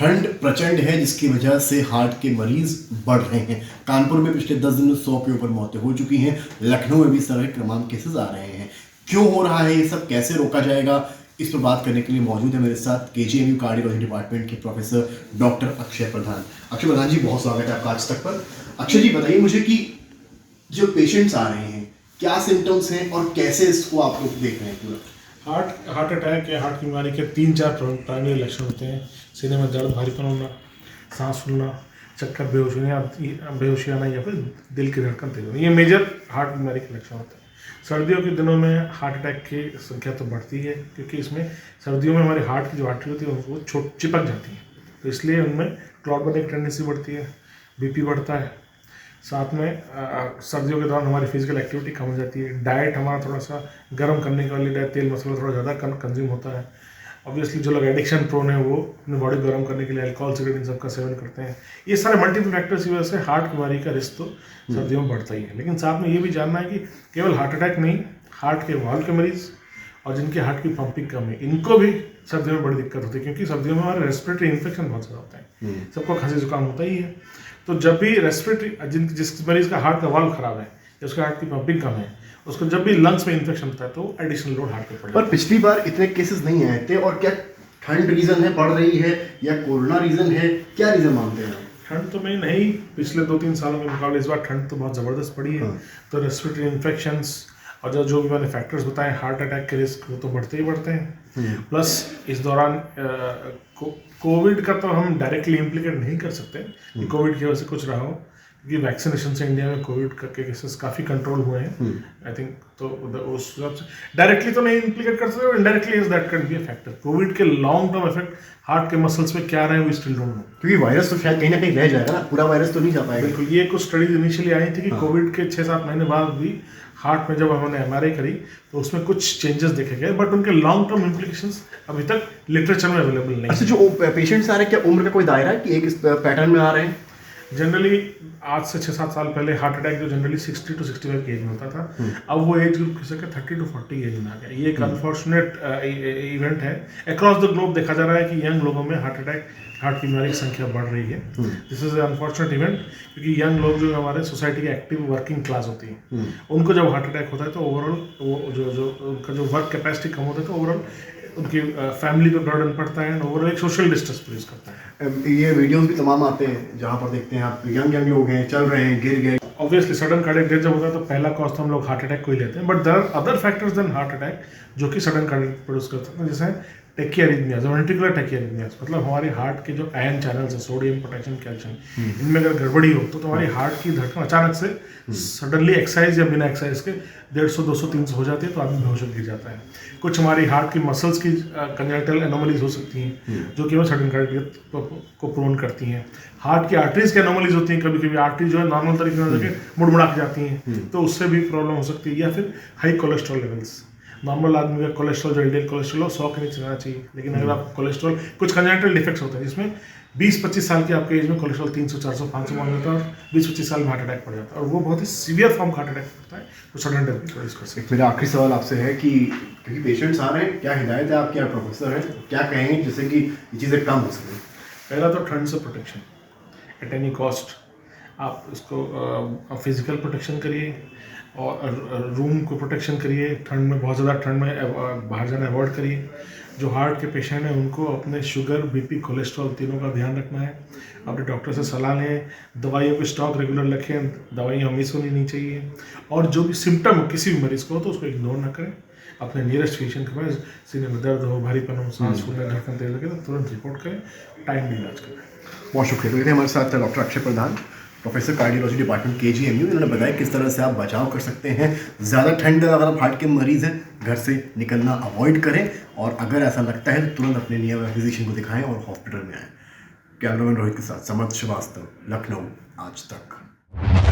ठंड प्रचंड है जिसकी वजह से हार्ट के मरीज बढ़ रहे हैं। कानपुर में पिछले 10 दिन में 100 के ऊपर मौतें हो चुकी हैं। लखनऊ में भी इस तरह के तमाम केसेस आ रहे हैं। क्यों हो रहा है ये सब, कैसे रोका जाएगा, इस पर बात करने के लिए मौजूद है मेरे साथ केजीएमयू कार्डियोलॉजी डिपार्टमेंट के प्रोफेसर डॉक्टर अक्षय प्रधान। अक्षय प्रधान जी, बहुत स्वागत है आपका आज तक पर। अक्षय जी, बताइए मुझे कि जो पेशेंट्स आ रहे हैं क्या सिम्टम्स हैं और कैसे इसको आप लोग देख रहे हैं पूरा? हार्ट अटैक या हार्ट की बीमारी के 3-4 प्राइमरी लक्षण होते हैं। सीने में दर्द, भारीपन होना, सांस फूलना, चक्कर, बेहोशी आना या फिर दिल की धड़कन तेज होना, ये मेजर हार्ट बीमारी के लक्षण होते हैं। सर्दियों के दिनों में हार्ट अटैक की संख्या तो बढ़ती है, क्योंकि इसमें सर्दियों में हमारे हार्ट की जो आर्टरी होती है वो चिपक जाती है, तो इसलिए उनमें क्लॉट बनने की टेंडेंसी बढ़ती है, बीपी बढ़ता है। साथ में सर्दियों के दौरान हमारी फिजिकल एक्टिविटी कम हो जाती है। डाइट हमारा थोड़ा सा गर्म करने के वाली डाइट, तेल मसाला थोड़ा ज़्यादा कंज्यूम होता है। ऑब्वियसली जो लोग एडिक्शन प्रोन है वो अपनी बॉडी गर्म करने के लिए अल्कोहल, सिगरेट, इन सब का सेवन करते हैं। ये सारे मल्टीपल फैक्टर्स की वजह से हार्ट बीमारी का रिस्क तो सर्दियों में बढ़ता ही है। लेकिन साथ में ये भी जानना है कि केवल हार्ट अटैक नहीं, हार्ट के वाल्व के मरीज और जिनके हार्ट की पंपिंग कम है, इनको भी सर्दियों में बड़ी दिक्कत होती है, क्योंकि सर्दियों में हमारे रेस्पिरेटरी इन्फेक्शन बहुत ज़्यादा होता है। सबको खांसी जुकाम होता ही है। तो जब भी रेस्पिरेटरी जिस मरीज का हार्ट का वाल्व खराब है या उसका हार्ट की पंपिंग कम है, उसको जब भी लंग्स में इन्फेक्शन होता है तो एडिशनल लोड हार्ट पे पड़ता है। पर पिछली बार इतने केसेस नहीं आए थे, और क्या ठंड रीजन है बढ़ रही है या कोरोना रीजन है, क्या रीजन मानते हैं? ठंड तो मैं नहीं, पिछले 2-3 सालों के मुकाबले इस बार ठंड तो बहुत ज़बरदस्त पड़ी है। तो रेस्पिरेटरी इन्फेक्शंस और जो भी मैंने फैक्टर्स बताए हार्ट अटैक के रिस्क, वो तो बढ़ते ही बढ़ते हैं। प्लस इस दौरान कोविड का तो हम डायरेक्टली इम्प्लीकेट नहीं कर सकते कि कोविड की वजह से कुछ रहा हो, क्योंकि वैक्सीनेशन से इंडिया में कोविड के केसेस काफ़ी कंट्रोल हुए हैं आई थिंक। तो उस हिसाब से डायरेक्टली तो नहीं इम्प्लीकेट कर सकते, indirectly is that can be a factor. Covid के लॉन्ग टर्म इफेक्ट हार्ट के मसल्स पे क्या रहे वी स्टिल डोंट नो, क्योंकि वायरस तो शायद कहीं ना कहीं रह जाएगा ना, पूरा वायरस तो नहीं जा पाएगा। बिल्कुल, ये कुछ स्टडीज इनिशियली आई थी कि कोविड के 6-7 महीने बाद भी हार्ट में जब हमने एमआरआई करी तो उसमें कुछ चेंजेस देखे गए, बट उनके लॉन्ग टर्म इम्प्लीकेशंस अभी तक लिटरेचर में अवेलेबल नहीं। अच्छा, जो पेशेंट्स आ रहे हैं क्या उम्र का कोई दायरा है कि एक इस पैटर्न में आ रहे हैं? जनरली आज से 6-7 साल पहले हार्ट अटैक जो जनरली 60 to 65 की एज में होता था, अब वो एज ग्रुप किसी का 30 to 40 एज में आ गया। ये एक अनफॉर्चुनेट इवेंट है। अक्रॉस द ग्लोब देखा जा रहा है कि यंग लोगों में हार्ट की बीमारी की संख्या बढ़ रही है। दिस इज अनफॉर्चुनेट इवेंट, क्योंकि यंग लोग जो हमारे सोसाइटी के एक्टिव वर्किंग क्लास होती है, उनको जब हार्ट अटैक होता है तो ओवरऑल वो जो उनका जो वर्क कैपेसिटी कम होता है तो ओवरऑल उनकी फैमिली पे बर्डन पड़ता है एंड ओवरऑल एक सोशल डिस्ट्रेस प्रोड्यूस करता है। ये वीडियोस भी तमाम आते हैं जहाँ पर देखते हैं आप यंग लोग हैं, चल रहे हैं, गिर गए। ऑब्वियसली सडन कार्डियक डेथ जब होता है तो पहला कॉज तो हम लोग हार्ट अटैक को ही लेते हैं, but there are other factors then heart attack जो कि सडन कार्डियक प्रोड्यूस कर सकते हैं, जैसे टेकियारिथमियाज, वेंट्रिकुलर टेकियारिथमियाज, मतलब हमारे हार्ट के जो आयन चैनल्स हैं, सोडियम, पोटेशियम, कैल्शियम, इनमें अगर गड़बड़ी हो तो हमारी हार्ट की धड़कन अचानक से सडनली एक्सरसाइज या बिना एक्सरसाइज के 150, 200, 300 हो जाती है तो आदमी बेहोश होकर गिर जाता है। कुछ हमारी हार्ट की मसल्स की कंजेनिटल एनोमलीज हो सकती हैं जो कि वो सडन कार्डियक को प्रोन करती हैं। हार्ट की आर्टरीज की एनोमलीज होती हैं, कभी कभी आर्टरी जो है नॉर्मल तरीके से मुड़मुड़ा के जाती हैं, तो उससे भी प्रॉब्लम हो सकती है। या फिर हाई कोलेस्ट्रॉल लेवल्स, नॉर्मल आदमी का कोलेस्ट्रॉल जो एलडीएल कोलेस्ट्रॉल 100 के नीचे रहना चाहिए, लेकिन अगर आप कोलेस्ट्रॉल कुछ कंजेनिटल डिफेक्ट्स होते हैं जिसमें 20-25 साल की आपके एज में कोलेस्ट्रॉल 300, 400, 500 मान जाता है और 20-25 साल में हार्ट अटैक पड़ जाता है, और वो बहुत ही सीवियर फॉर्म का हार्ट अटैक होता है तो सडन डेथ भी प्रोड्यूस कर सकते हैं। मेरा आखिरी सवाल आपसे है कि क्योंकि पेशेंट्स आ रहे हैं, क्या हिदायत है आपकी, आप प्रोफेसर हैं, क्या कहेंगे जिससे कि ये चीज़ें कम हो सकें? पहला तो ठंड से प्रोटेक्शन एट एनी कॉस्ट, आप इसको फिजिकल प्रोटेक्शन करिए और रूम को प्रोटेक्शन करिए। ठंड में, बहुत ज़्यादा ठंड में बाहर जाना अवॉइड करिए। जो हार्ट के पेशेंट हैं उनको अपने शुगर, बीपी, कोलेस्ट्रॉल तीनों का ध्यान रखना है। अपने डॉक्टर से सलाह लें, दवाइयों की स्टॉक रेगुलर रखें, दवाइयाँ मिस होनी नहीं चाहिए, और जो भी सिम्टम हो किसी भी मरीज़ को हो तो उसको इग्नोर ना करें। अपने नियरेस्ट फिजिशियन के पास, सीने में दर्द हो, भारीपन हो, सांस फूलने, धड़कन तेज लगे तो तुरंत रिपोर्ट करें, टाइमली इलाज करें। बहुत शुक्रिया। तो ये थे हमारे साथ डॉक्टर अक्षय प्रधान, प्रोफेसर कार्डियोलॉजी डिपार्टमेंट केजीएमयू। इन्होंने बताया किस तरह से आप बचाव कर सकते हैं। ज़्यादा ठंड अगर आप हार्ट के मरीज़ हैं, घर से निकलना अवॉइड करें, और अगर ऐसा लगता है तो तुरंत अपने नियर फिजिशियन को दिखाएं और हॉस्पिटल में आएँ। कैमरामैन रोहित के साथ समर्थ श्रीवास्तव, लखनऊ, आज तक।